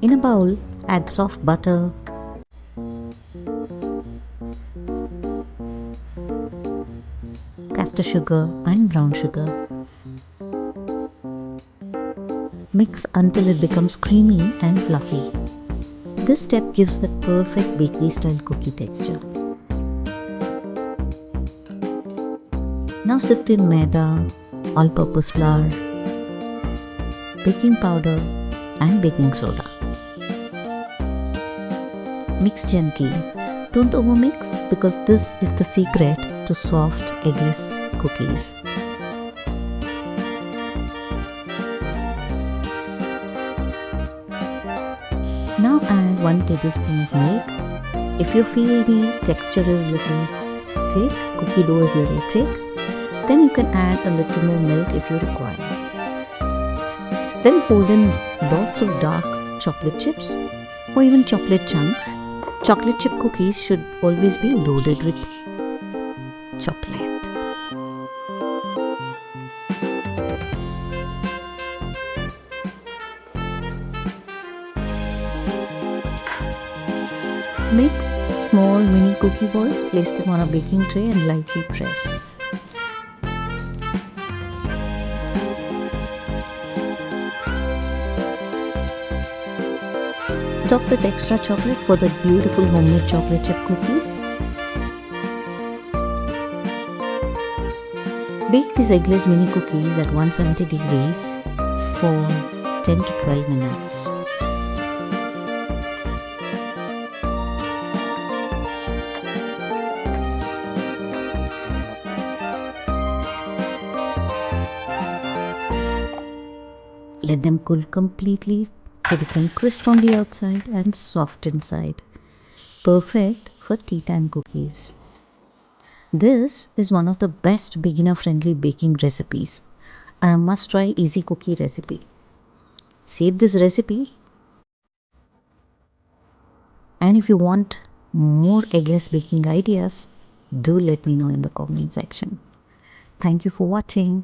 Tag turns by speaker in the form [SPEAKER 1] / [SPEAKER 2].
[SPEAKER 1] In a bowl, add soft butter, castor sugar and brown sugar. Mix until it becomes creamy and fluffy. This step gives the perfect bakery style cookie texture. Now sift in Maida, all-purpose flour, baking powder and baking soda. Mix gently. Don't overmix because this is the secret to soft eggless cookies. Now add 1 tablespoon of milk. If you feel the texture is little thick, cookie dough is little thick, then you can add a little more milk if you require. Then fold in lots of dark chocolate chips or even chocolate chunks. Chocolate chip cookies should always be loaded with chocolate. Make small mini cookie balls, place them on a baking tray and lightly press. Top with extra chocolate for the beautiful homemade chocolate chip cookies. Bake these eggless mini cookies at 170 degrees for 10 to 12 minutes. Let them cool completely to become crisp on the outside and soft inside. Perfect for tea time cookies. This is one of the best beginner-friendly baking recipes and a must-try easy cookie recipe. Save this recipe, and if you want more eggless baking ideas, do let me know in the comment section. Thank you for watching.